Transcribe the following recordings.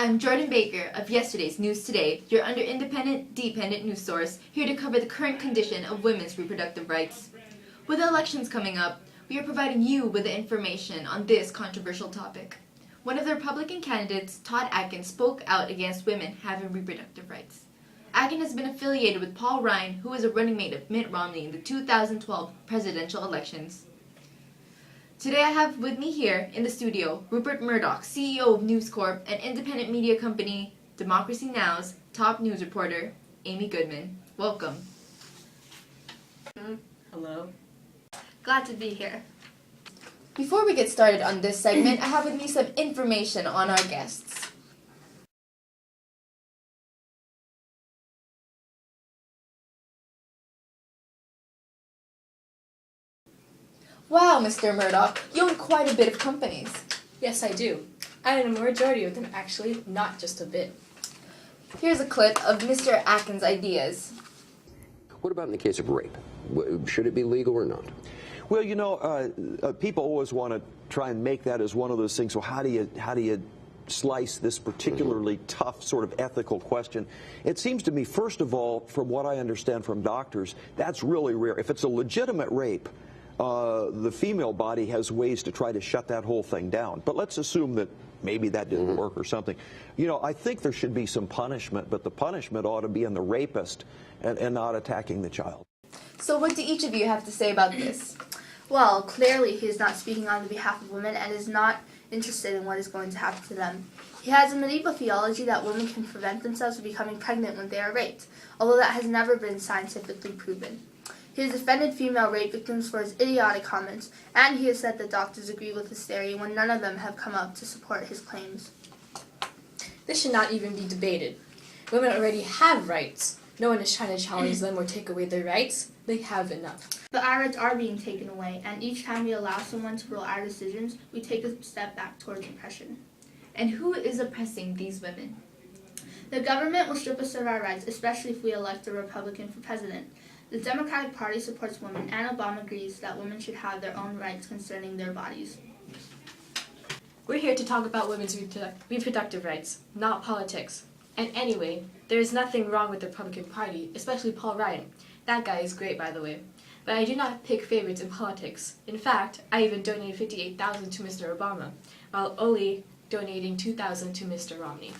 I'm Jordan Baker of yesterday's News Today, your independent, dependent news source, here to cover the current condition of women's reproductive rights. With the elections coming up, we are providing you with the information on this controversial topic. One of the Republican candidates, Todd Atkins, spoke out against women having reproductive rights. Atkins has been affiliated with Paul Ryan, who was a running mate of Mitt Romney in the 2012 presidential elections. Today I have with me here in the studio Rupert Murdoch, CEO of News Corp, an independent media company, Democracy Now's top news reporter, Amy Goodman. Welcome. Hello. Glad to be here. Before we get started on this segment, I have with me some information on our guests. Wow, Mr. Murdoch, you own quite a bit of companies. Yes, I do. I own a majority of them, actually, not just a bit. Here's a clip of Mr. Atkins' ideas. What about in the case of rape? Should it be legal or not? Well, you know, people always want to try and make that as one of those things. So how do you slice this particularly tough sort of ethical question? It seems to me, first of all, from what I understand from doctors, that's really rare. If it's a legitimate rape, the female body has ways to try to shut that whole thing down. But let's assume that maybe that didn't work or something. You know, I think there should be some punishment, but the punishment ought to be in the rapist and not attacking the child. So what do each of you have to say about this? Well, clearly he is not speaking on behalf of women and is not interested in what is going to happen to them. He has a medieval theology that women can prevent themselves from becoming pregnant when they are raped, although that has never been scientifically proven. He has defended female rape victims for his idiotic comments, and he has said that doctors agree with his theory when none of them have come up to support his claims. This should not even be debated. Women already have rights. No one is trying to challenge them or take away their rights. They have enough. But our rights are being taken away, and each time we allow someone to rule our decisions, we take a step back towards oppression. And who is oppressing these women? The government will strip us of our rights, especially if we elect a Republican for president. The Democratic Party supports women, and Obama agrees that women should have their own rights concerning their bodies. We're here to talk about women's reproductive rights, not politics. And anyway, there is nothing wrong with the Republican Party, especially Paul Ryan. That guy is great, by the way. But I do not pick favorites in politics. In fact, I even donated $58,000 to Mr. Obama, while only donating $2,000 to Mr. Romney.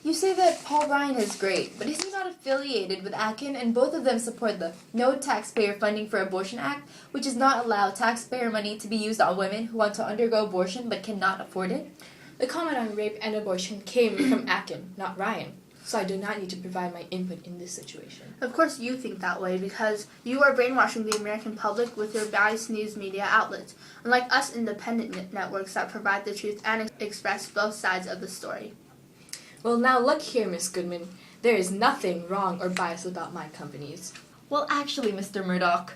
You say that Paul Ryan is great, but is he not affiliated with Atkins, and both of them support the No Taxpayer Funding for Abortion Act, which does not allow taxpayer money to be used on women who want to undergo abortion but cannot afford it? The comment on rape and abortion came from Atkins, not Ryan, so I do not need to provide my input in this situation. Of course you think that way because you are brainwashing the American public with your biased news media outlets, unlike us independent networks that provide the truth and express both sides of the story. Well, now look here, Miss Goodman. There is nothing wrong or biased about my companies. Well, actually, Mr. Murdoch,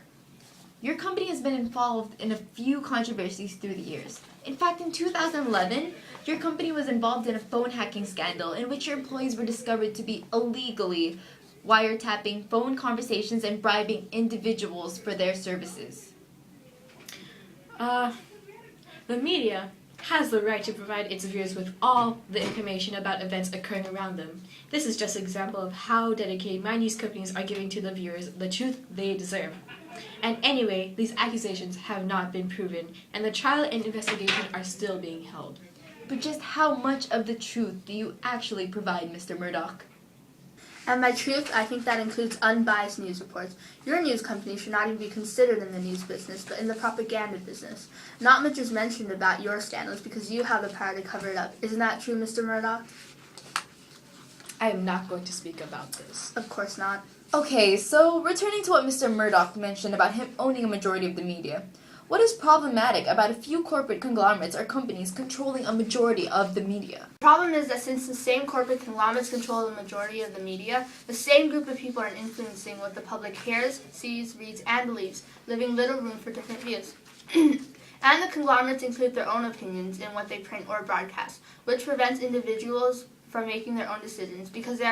your company has been involved in a few controversies through the years. In fact, in 2011, your company was involved in a phone hacking scandal in which your employees were discovered to be illegally wiretapping phone conversations and bribing individuals for their services. The media has the right to provide its viewers with all the information about events occurring around them. This is just an example of how dedicated my news companies are giving to the viewers the truth they deserve. And anyway, these accusations have not been proven, and the trial and investigation are still being held. But just how much of the truth do you actually provide, Mr. Murdoch? And by truth, I think that includes unbiased news reports. Your news company should not even be considered in the news business, but in the propaganda business. Not much is mentioned about your scandals because you have the power to cover it up. Isn't that true, Mr. Murdoch? I am not going to speak about this. Of course not. Okay, so returning to what Mr. Murdoch mentioned about him owning a majority of the media. What is problematic about a few corporate conglomerates or companies controlling a majority of the media? The problem is that since the same corporate conglomerates control the majority of the media, the same group of people are influencing what the public hears, sees, reads, and believes, leaving little room for different views. And the conglomerates include their own opinions in what they print or broadcast, which prevents individuals from making their own decisions because they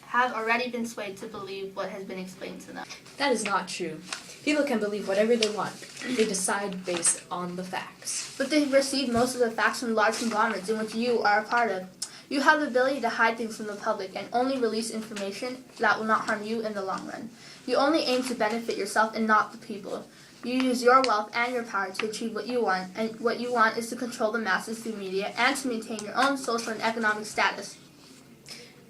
have already been swayed to believe what has been explained to them. That is not true. People can believe whatever they want. They decide based on the facts. But they receive most of the facts from large conglomerates in which you are a part of. You have the ability to hide things from the public and only release information that will not harm you in the long run. You only aim to benefit yourself and not the people. You use your wealth and your power to achieve what you want, and what you want is to control the masses through media and to maintain your own social and economic status.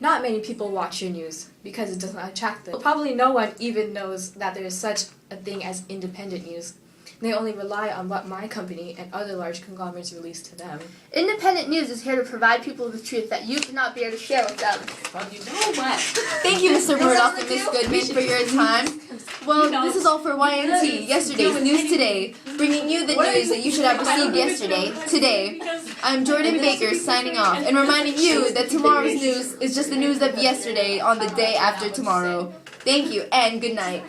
Not many people watch your news because it doesn't attract them. Probably no one even knows that there is such a thing as independent news. They only rely on what my company and other large conglomerates release to them. Independent news is here to provide people with the truth that you cannot bear to share with them. Well, you know what? Thank you, Mr. Murdoch and Ms. Goodman, for your time. Well, this is all for YNT, yesterday's news today, bringing you the news that you should have received yesterday, today. I'm Jordan Baker signing off and reminding you that tomorrow's news is just the news of yesterday on the day after tomorrow. Thank you and good night.